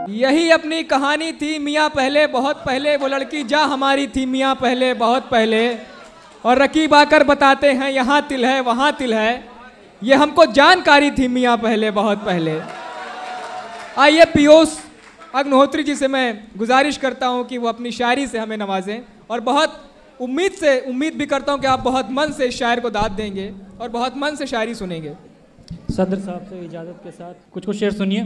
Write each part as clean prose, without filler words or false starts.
यही अपनी कहानी थी मियाँ पहले बहुत पहले, वो लड़की जा हमारी थी मियाँ पहले बहुत पहले, और रकीब आकर बताते हैं यहाँ तिल है वहाँ तिल है, ये हमको जानकारी थी मियाँ पहले बहुत पहले। आइए पीयूष अग्निहोत्री जी से मैं गुजारिश करता हूँ कि वो अपनी शायरी से हमें नवाजें, और बहुत उम्मीद भी करता हूँ कि आप बहुत मन से इस शायर को दाद देंगे और बहुत मन से शायरी सुनेंगे। सदर साहब से इजाज़त के साथ कुछ शेर सुनिए।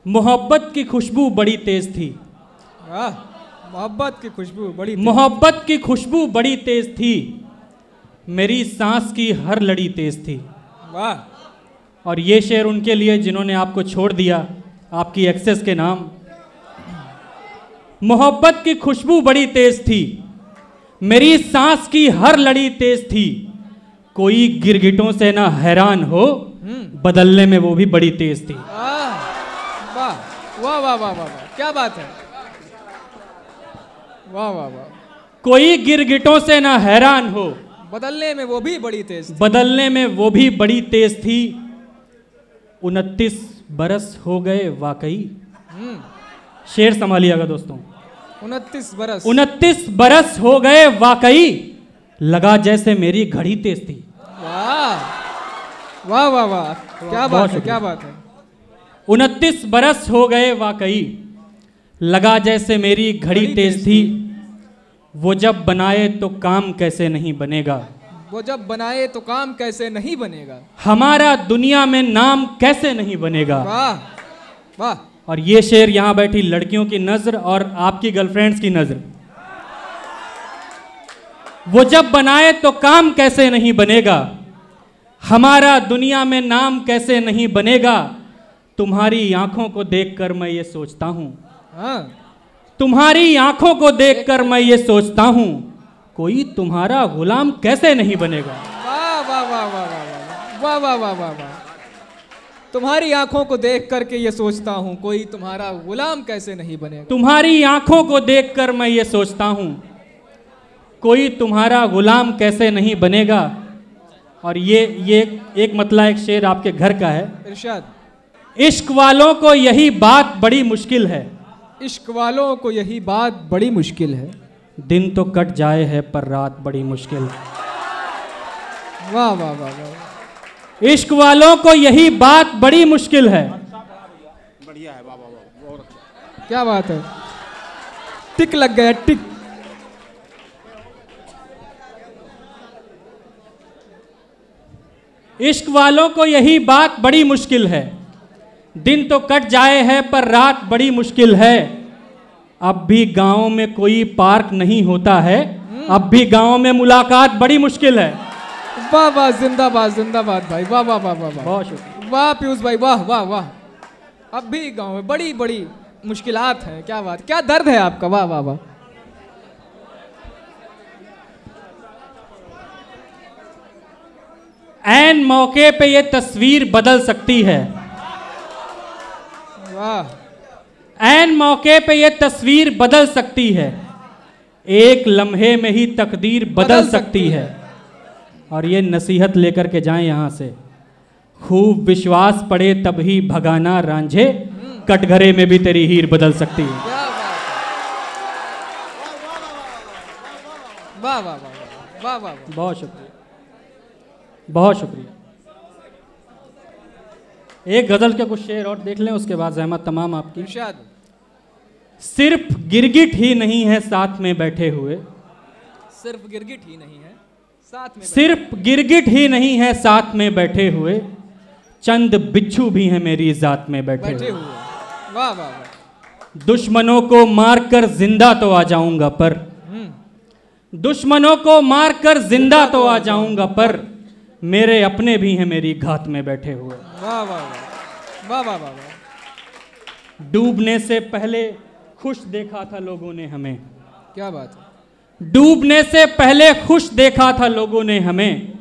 मोहब्बत की खुशबू बड़ी तेज थी। मोहब्बत की खुशबू बड़ी मोहब्बत की खुशबू बड़ी तेज थी, मेरी सांस की हर लड़ी तेज थी। वाह। और ये शेर उनके लिए जिन्होंने आपको छोड़ दिया आपकी एक्सेस के नाम। मोहब्बत की खुशबू बड़ी तेज थी, मेरी सांस की हर लड़ी तेज थी, कोई गिरगिटों से ना हैरान हो, बदलने में वो भी बड़ी तेज थी। वाह वाह वाह वाह वाह, क्या बात है, वाह वाह वाह। कोई गिरगिटों से ना हैरान हो, बदलने में वो भी बड़ी तेज थी। बदलने में वो भी बड़ी तेज थी। 29 बरस हो गए वाकई। शेर संभालिएगा दोस्तों। 29 बरस हो गए वाकई, लगा जैसे मेरी घड़ी तेज थी। वाह वाह वाह वाह, क्या बात है, क्या बात है। 29 बरस हो गए वाकई, लगा जैसे मेरी घड़ी तेज थी। वो जब बनाए तो काम कैसे नहीं बनेगा, वो जब बनाए तो काम कैसे नहीं बनेगा, हमारा दुनिया में नाम कैसे नहीं बनेगा। वाह वाह। और ये शेर यहां बैठी लड़कियों की नजर और आपकी गर्लफ्रेंड्स की नजर। वो जब बनाए तो काम कैसे नहीं बनेगा, हमारा दुनिया में नाम कैसे नहीं बनेगा। तुम्हारी आंखों को देखकर मैं ये सोचता हूं, तुम्हारी आंखों को देखकर मैं ये सोचता हूं, कोई तुम्हारा गुलाम कैसे नहीं बनेगा। वाह वाह वाह वाह वाह वाह वाह वाह वाह। तुम्हारी आंखों को देख करके ये सोचता हूं, कोई तुम्हारा गुलाम कैसे नहीं बनेगा। तुम्हारी आंखों को देखकर मैं ये सोचता हूं, कोई तुम्हारा गुलाम कैसे नहीं बनेगा। और ये एक मतला एक शेर आपके घर का है। इरशाद। इश्क वालों को यही बात बड़ी मुश्किल है, इश्क वालों को यही बात बड़ी मुश्किल है, दिन तो कट जाए है पर रात बड़ी मुश्किल है। वाह वाह वाह वाह। इश्क वालों को यही बात बड़ी मुश्किल है। बढ़िया है, वाह वाह वाह, क्या बात है, टिक लग गया, टिक। इश्क वालों को यही बात बड़ी मुश्किल है, दिन तो कट जाए है पर रात बड़ी मुश्किल है। अब भी गांव में कोई पार्क नहीं होता है, अब भी गांव में मुलाकात बड़ी मुश्किल है। वाह वाह, जिंदाबाद जिंदाबाद भाई, वाह वाह वाह वाह, बहुत शुक्रिया। वाह पीयूष भाई, वाह वाह वाह। अब भी गांव में बड़ी बड़ी मुश्किलात हैं, क्या बात, क्या दर्द है आपका, वाह वाह वाह। ऐन मौके पे ये तस्वीर बदल सकती है, वाह। ऐन मौके पे ये तस्वीर बदल सकती है, एक लम्हे में ही तकदीर बदल सकती है। और ये नसीहत लेकर के जाएं यहाँ से, खूब विश्वास पड़े तभी भगाना रांझे, कटघरे में भी तेरी हीर बदल सकती है। वाह वाह वाह वाह वाह, बहुत शुक्रिया, बहुत शुक्रिया। एक गजल के कुछ शेर और देख लें, उसके बाद ज़हमत तमाम आपकी। इरशाद। सिर्फ गिरगिट ही नहीं है साथ में बैठे हुए, सिर्फ गिरगिट ही नहीं है साथ में, सिर्फ गिरगिट ही नहीं है साथ में बैठे हुए, चंद बिच्छू भी हैं मेरी जात में बैठे हुए। वाह वाह वाह। दुश्मनों को मारकर जिंदा तो आ जाऊंगा पर, दुश्मनों को मारकर जिंदा तो आ जाऊंगा पर, मेरे अपने भी हैं मेरी घात में बैठे हुए। वाह वाह वाह वाह वाह वाह। डूबने से पहले खुश देखा था लोगों ने हमें, क्या बात है। डूबने से पहले खुश देखा था लोगों ने हमें,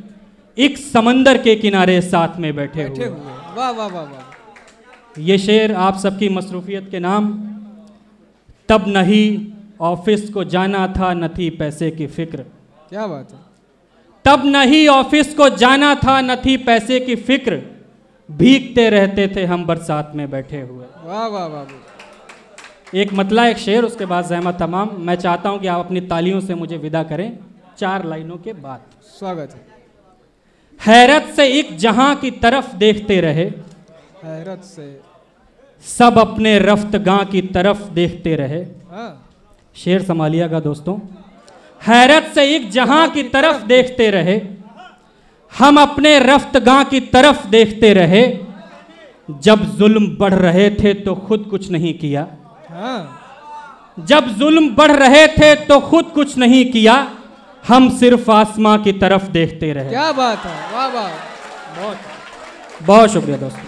एक समंदर के किनारे साथ में बैठे हुए। वाह वाह वाह वाह। ये शेर आप सबकी मसरूफियत के नाम। तब नहीं ऑफिस को जाना था, न थी पैसे की फिक्र। क्या बात है। तब नहीं ऑफिस को जाना था, न थी पैसे की फिक्र, भीगते रहते थे हम बरसात में बैठे हुए। वाह वाह वाह। एक मतला एक शेर, उसके बाद ज़हमत तमाम। मैं चाहता हूं कि आप अपनी तालियों से मुझे विदा करें 4 लाइनों के बाद। स्वागत है। हैरत से एक जहां की तरफ देखते रहे, हैरत से सब अपने रफ्तगां की तरफ देखते रहे। हाँ। शेर संभालिएगा दोस्तों। हैरत से एक जहां की तरफ देखते रहे, हम अपने रफ्तगां की तरफ देखते रहे। जब जुल्म बढ़ रहे थे तो खुद कुछ नहीं किया। हाँ। जब जुल्म बढ़ रहे थे तो खुद कुछ नहीं किया, हम सिर्फ आसमां की तरफ देखते रहे। क्या बात है, वाह वाह। बहुत शुक्रिया दोस्तों।